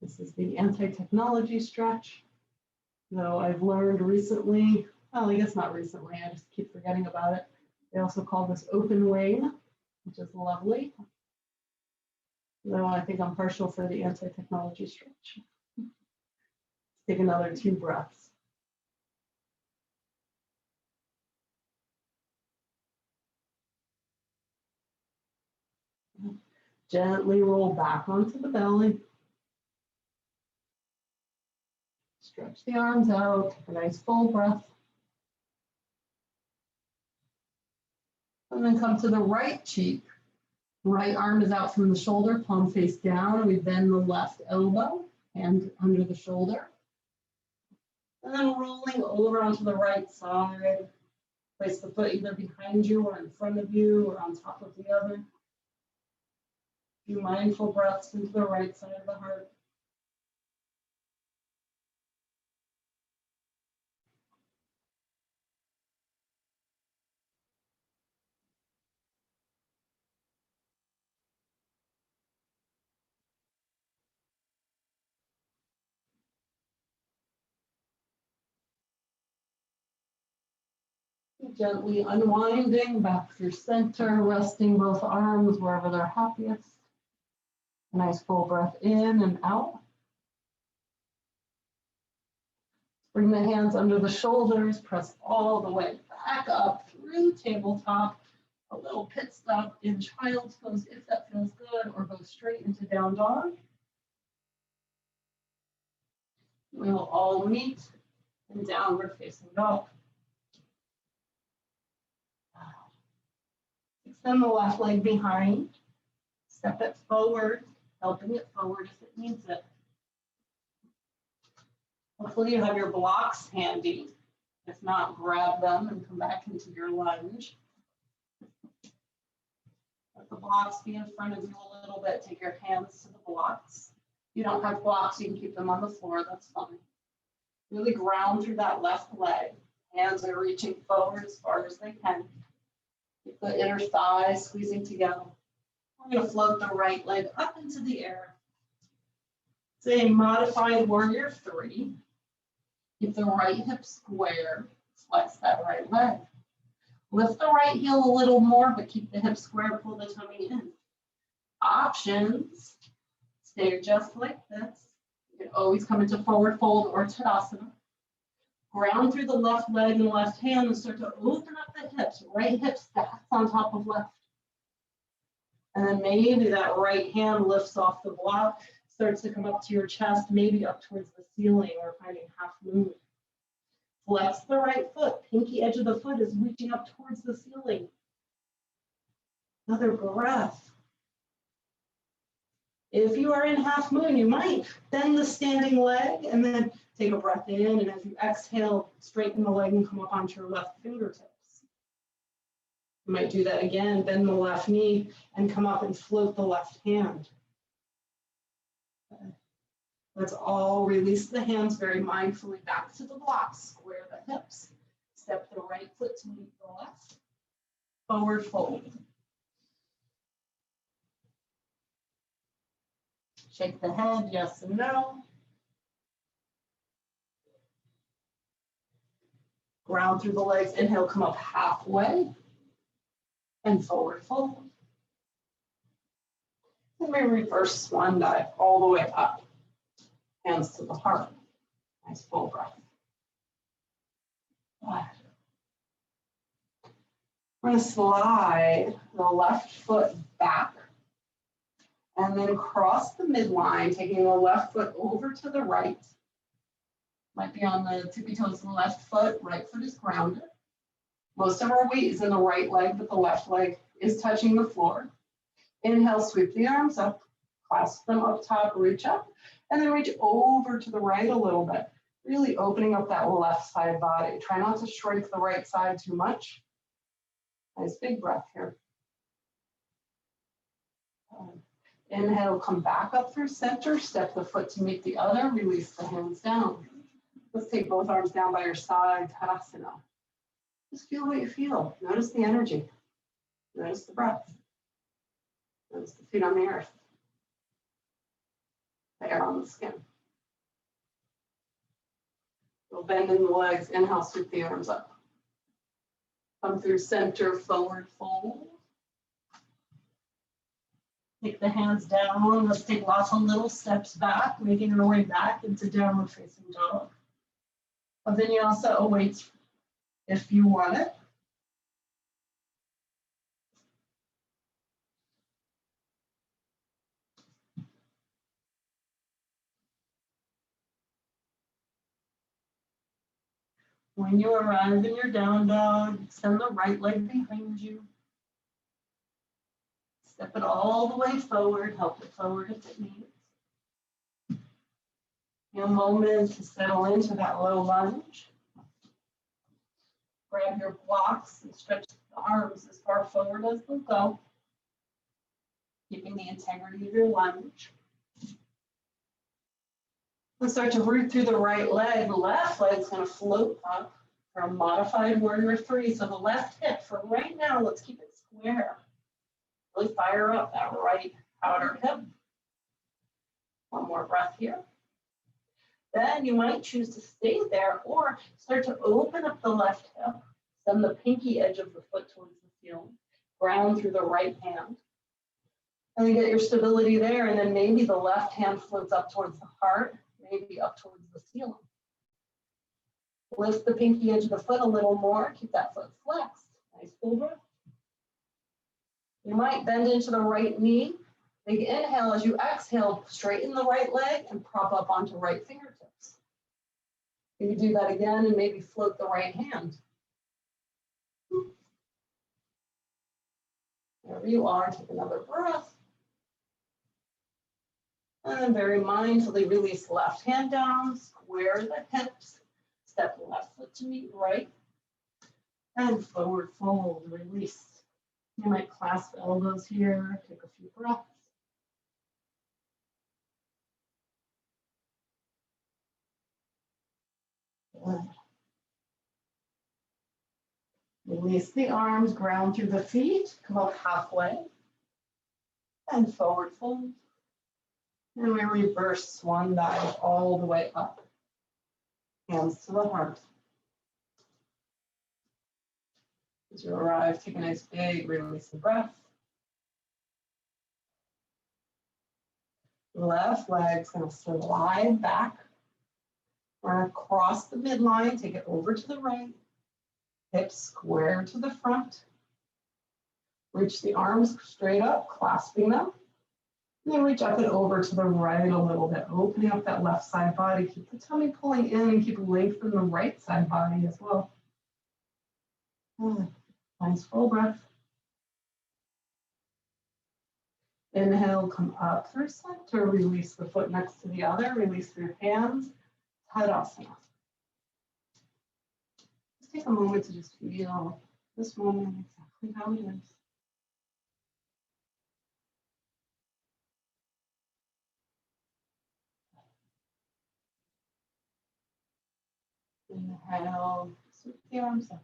This is the anti-technology stretch. So I've learned recently, well, I guess not recently, I just keep forgetting about it. They also call this open wing, which is lovely. So I think I'm partial for the anti-technology stretch. Let's take another 2 breaths. Gently roll back onto the belly. Stretch the arms out, take a nice full breath. And then come to the right cheek. Right arm is out from the shoulder, palm face down. We bend the left elbow, hand under the shoulder. And then rolling over onto the right side. Place the foot either behind you or in front of you or on top of the other. A few mindful breaths into the right side of the heart. Gently unwinding back through center, resting both arms wherever they're happiest. A nice full breath in and out. Bring the hands under the shoulders, press all the way back up through tabletop. A little pit stop in child's pose if that feels good, or go straight into down dog. We'll all meet in downward facing dog. Extend the left leg behind. Step it forward, helping it forward if it needs it. Hopefully you have your blocks handy. If not, grab them and come back into your lunge. Let the blocks be in front of you a little bit. Take your hands to the blocks. You don't have blocks, you can keep them on the floor, that's fine. Really ground through that left leg. Hands are reaching forward as far as they can. Keep the inner thighs squeezing together. We're going to float the right leg up into the air. It's a modified warrior 3. Keep the right hip square. Flex that right leg. Lift the right heel a little more, but keep the hip square, pull the tummy in. Options, stay just like this. You can always come into forward fold or Tadasana. Ground through the left leg and left hand and start to open up the hips. Right hip stacks on top of left. And then maybe that right hand lifts off the block, starts to come up to your chest, maybe up towards the ceiling or finding half moon. Flex the right foot. Pinky edge of the foot is reaching up towards the ceiling. Another breath. If you are in half moon, you might bend the standing leg and then take a breath in. And as you exhale, straighten the leg and come up onto your left fingertips. You might do that again, bend the left knee and come up and float the left hand. Okay. Let's all release the hands very mindfully back to the blocks. Square the hips. Step the right foot to meet the left. Forward fold. Shake the head, yes and no. Ground through the legs. Inhale, come up halfway. And forward fold. And we reverse swan dive all the way up. Hands to the heart. Nice full breath. Good. We're going to slide the left foot back. And then cross the midline, taking the left foot over to the right. Might be on the tippy toes of the left foot. Right foot is grounded. Most of our weight is in the right leg, but the left leg is touching the floor. Inhale, sweep the arms up. Clasp them up top, reach up. And then reach over to the right a little bit. Really opening up that left side body. Try not to shrink the right side too much. Nice big breath here. Inhale, come back up through center, step the foot to meet the other, release the hands down. Let's take both arms down by your side, Tadasana. Just feel what you feel. Notice the energy. Notice the breath. Notice the feet on the earth. The air on the skin. We'll bend in the legs. Inhale, sweep the arms up. Come through center, forward fold. Take the hands down. Let's take lots of little steps back, making our way back into downward facing dog. A vinyasa awaits if you want it. When you arrive in your down dog, extend the right leg behind you. Step it all the way forward, help it forward if it needs. A moment to settle into that low lunge. Grab your blocks and stretch the arms as far forward as they'll go, keeping the integrity of your lunge. And start to root through the right leg. The left leg's going to float up for a modified warrior 3. So the left hip, for right now, let's keep it square. Really fire up that right outer hip. One more breath here. Then you might choose to stay there or start to open up the left hip. Send the pinky edge of the foot towards the ceiling. Ground through the right hand. And then get your stability there. And then maybe the left hand floats up towards the heart, maybe up towards the ceiling. Lift the pinky edge of the foot a little more. Keep that foot flexed. Nice full breath. You might bend into the right knee. Big inhale. As you exhale, straighten the right leg and prop up onto right fingertips. You can do that again and maybe float the right hand. Wherever you are, take another breath. And then very mindfully release the left hand down, square the hips, step the left foot to meet right, and forward fold, release. You might clasp elbows here, take a few breaths. Good. Release the arms, ground through the feet, come up halfway, and forward fold. And we reverse swan dive all the way up. Hands to the heart. As you arrive, take a nice big release of breath. Left leg's going to slide back. We're going to cross the midline, take it over to the right. Hips square to the front. Reach the arms straight up, clasping them. And then reach up and over to the right a little bit, opening up that left side body. Keep the tummy pulling in and keep lengthening the right side body as well. Nice full breath. Inhale, come up through center. Release the foot next to the other. Release your hands. Tadasana. Just take a moment to just feel this moment exactly how it is. Inhale, sweep the arms up.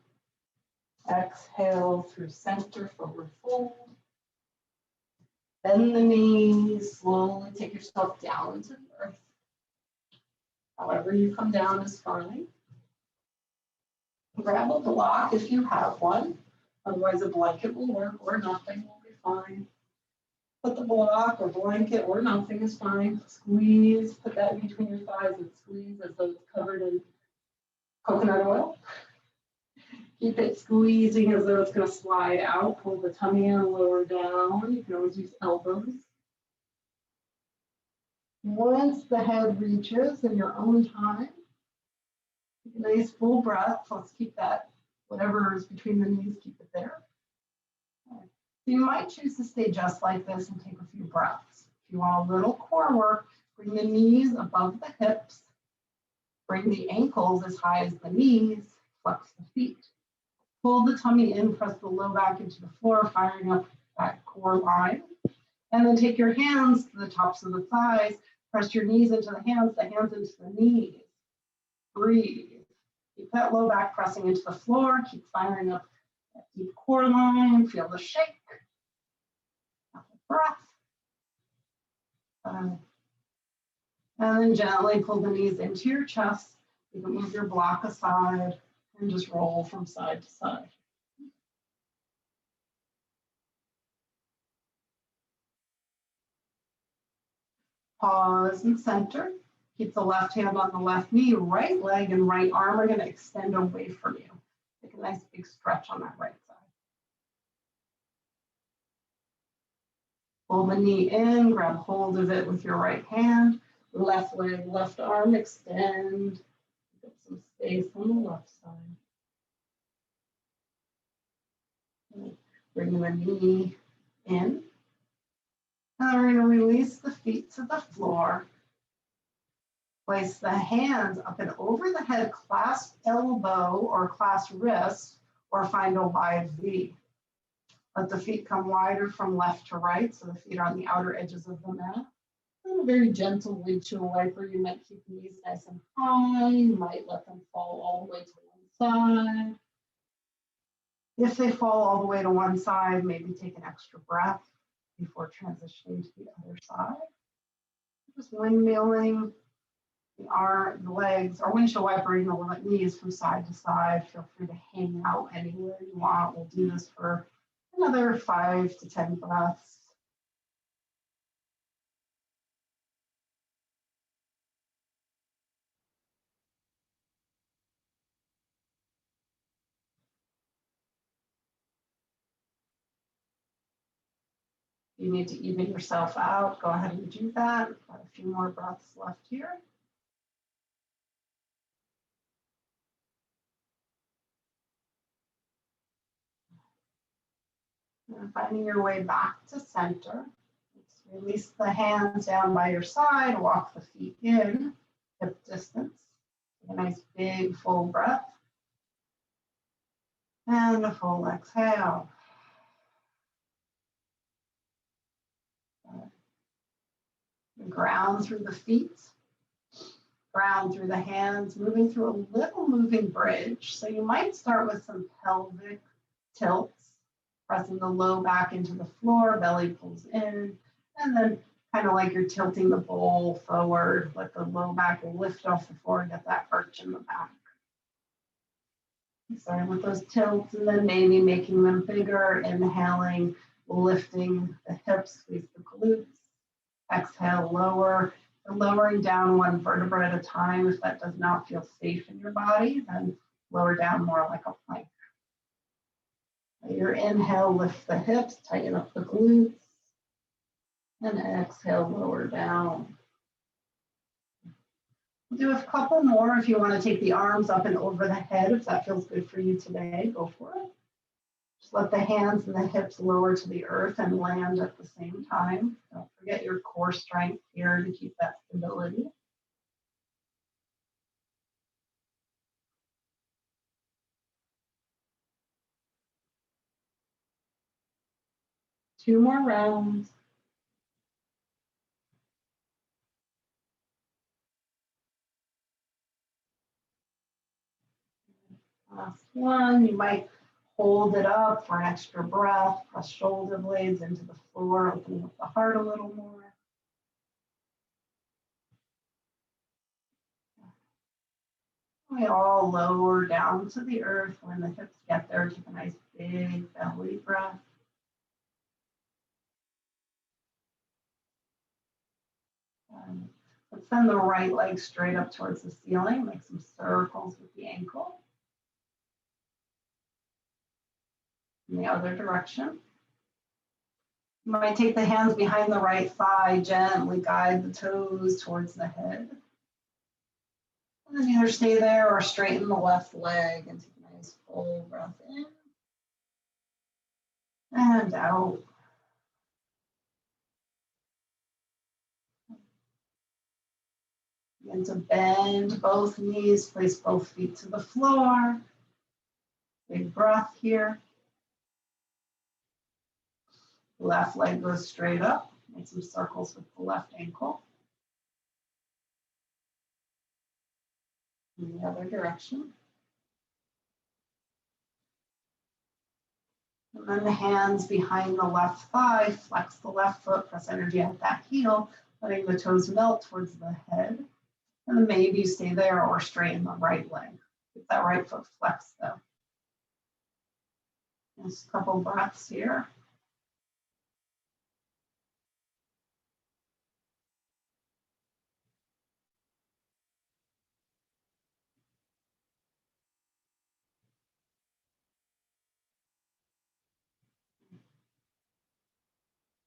Exhale through center, forward fold. Bend the knees, slowly take yourself down to the earth. However you come down is fine. Grab a block if you have one. Otherwise a blanket will work or nothing will be fine. Put the block or blanket or nothing is fine. Squeeze, put that between your thighs and squeeze as though it's covered in coconut oil. Keep it squeezing as though it's going to slide out. Pull the tummy in, lower down. You can always use elbows. Once the head reaches in your own time, take a nice full breath. Let's keep that, whatever is between the knees, keep it there. Okay. So you might choose to stay just like this and take a few breaths. If you want a little core work, bring the knees above the hips. Bring the ankles as high as the knees. Flex the feet. Pull the tummy in, press the low back into the floor, firing up that core line. And then take your hands to the tops of the thighs, press your knees into the hands into the knees. Breathe. Keep that low back pressing into the floor, keep firing up that deep core line, feel the shake. Breath. And then gently pull the knees into your chest. You can move your block aside and just roll from side to side. Pause and center. Keep the left hand on the left knee, right leg and right arm are going to extend away from you. Take a nice big stretch on that right side. Pull the knee in, grab hold of it with your right hand. Left leg, left arm, extend. Get some space on the left side. Bring the knee in. Now we're going to release the feet to the floor. Place the hands up and over the head, clasp elbow or clasp wrist, or find a wide V. Let the feet come wider from left to right, so the feet are on the outer edges of the mat. And a very gentle windshield wiper. You might keep the knees nice and high. You might let them fall all the way to one side. If they fall all the way to one side, maybe take an extra breath before transitioning to the other side. Just windmilling the legs, or windshield wipering the knees from side to side. Feel free to hang out anywhere you want. We'll do this for another 5 to 10 breaths. If you need to even yourself out, go ahead and do that. Got a few more breaths left here. And finding your way back to center. Let's release the hands down by your side, walk the feet in, hip distance. Take a nice big full breath. And a full exhale. Ground through the feet. ground through the hands, moving through a little moving bridge. So you might start with some pelvic tilts, pressing the low back into the floor, belly pulls in, and then kind of like you're tilting the bowl forward, let the low back lift off the floor and get that arch in the back. Starting with those tilts and then maybe making them bigger, inhaling, lifting the hips, squeeze the glutes. Exhale, lower, and lowering down one vertebra at a time. If that does not feel safe in your body, then lower down more like a plank. Your inhale, lift the hips, tighten up the glutes, and exhale, lower down. We'll do a couple more. If you want to take the arms up and over the head, if that feels good for you today, go for it. Just let the hands and the hips lower to the earth and land at the same time. Don't forget your core strength here to keep that stability. Two more rounds. Last one. You might hold it up for an extra breath. Press shoulder blades into the floor, opening up the heart a little more. We all lower down to the earth. When the hips get there, take a nice big belly breath. Let's send the right leg straight up towards the ceiling. Make some circles with the ankle. In the other direction. You might take the hands behind the right thigh, gently guide the toes towards the head. And then either stay there or straighten the left leg and take a nice full breath in and out. Begin to bend both knees, place both feet to the floor. Big breath here. Left leg goes straight up. Make some circles with the left ankle. In the other direction. And then the hands behind the left thigh, flex the left foot, press energy at that heel, letting the toes melt towards the head. And then maybe stay there or straighten the right leg. Get that right foot flexed though. Just a couple breaths here.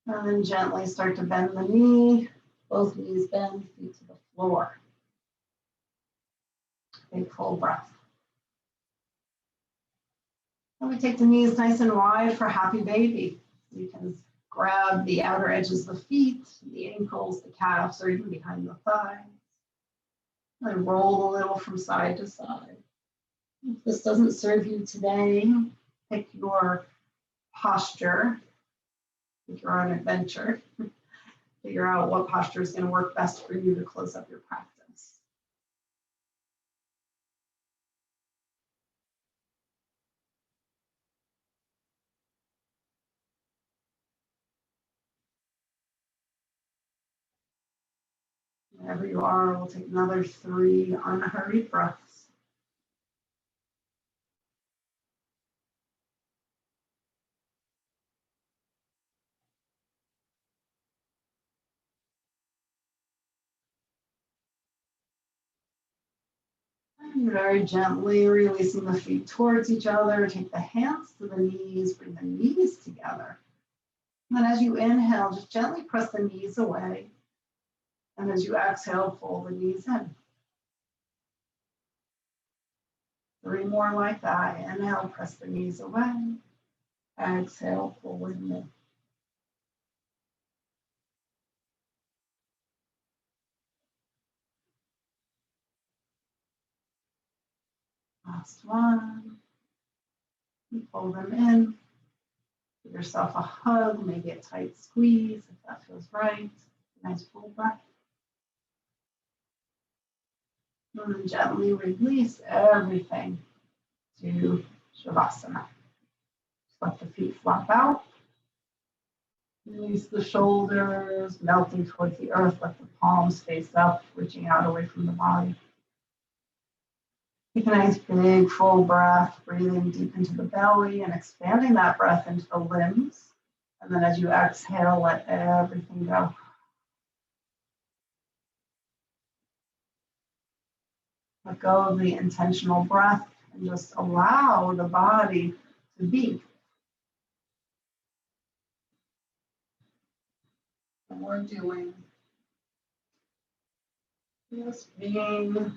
And then gently start to bend the knee. Both knees bend, feet to the floor. Big full breath. And we take the knees nice and wide for happy baby. You can grab the outer edges of the feet, the ankles, the calves, or even behind the thighs. And roll a little from side to side. If this doesn't serve you today, pick your posture. If you're on an adventure, figure out what posture is going to work best for you to close up your practice. Wherever you are, we'll take another 3 unhurried breaths. And very gently releasing the feet towards each other. Take the hands to the knees, bring the knees together. And then as you inhale, just gently press the knees away. And as you exhale, pull the knees in. 3 more like that. Inhale, press the knees away. Exhale, pull them in. Last one. You pull them in. Give yourself a hug, maybe a tight squeeze if that feels right. Nice full breath. And then gently release everything to Shavasana. Just let the feet flop out. Release the shoulders, melting towards the earth. Let the palms face up, reaching out away from the body. Take a nice big full breath, breathing deep into the belly and expanding that breath into the limbs. And then as you exhale, let everything go. Let go of the intentional breath and just allow the body to be. And we're doing just being.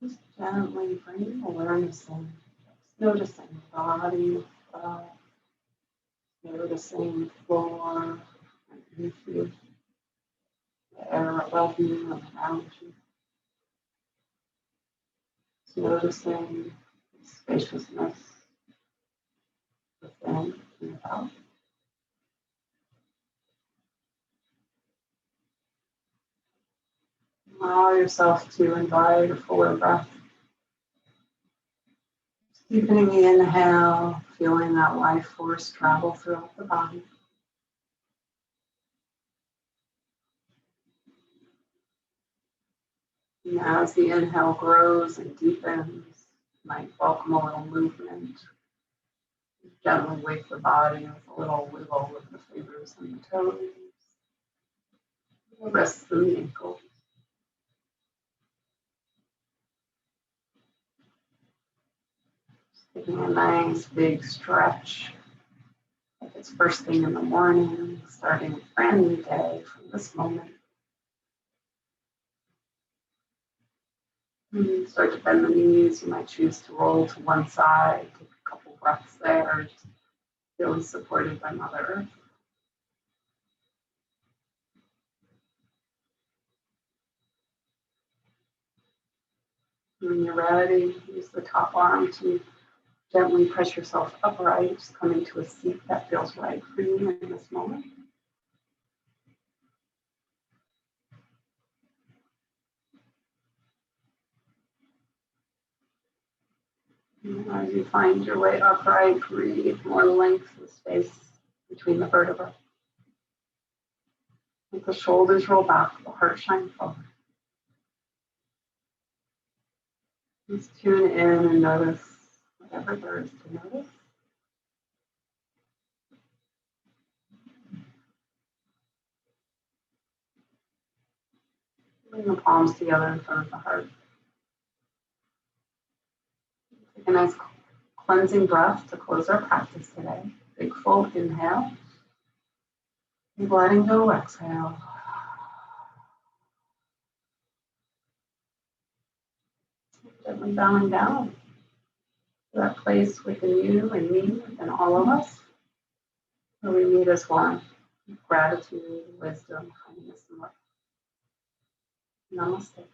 Just gently bringing awareness in, noticing the body, noticing the floor, underneath you, the air above you and around you. Just noticing the spaciousness within and without. Allow yourself to invite a fuller breath. Deepening the inhale, feeling that life force travel throughout the body. And as the inhale grows and deepens, you might welcome a little movement. Gently wake the body with a little wiggle with the fingers and the toes, the wrists and the ankles. Taking a nice big stretch. If it's first thing in the morning, starting a brand new day from this moment. Start to bend the knees. You might choose to roll to one side. Take a couple breaths there. Just feeling supported by Mother Earth. When you're ready, use the top arm to gently press yourself upright. Just come into a seat that feels right for you in this moment. And as you find your way upright, breathe more length of space between the vertebrae. Let the shoulders roll back, the heart shine forward. Just tune in and notice whatever there is to notice. Bring the palms together in front of the heart. Take a nice cleansing breath to close our practice today. Big full inhale. And letting go, exhale. Gently bowing down to that place within you and me and all of us where we meet as one. Gratitude, wisdom, kindness, and love. Namaste.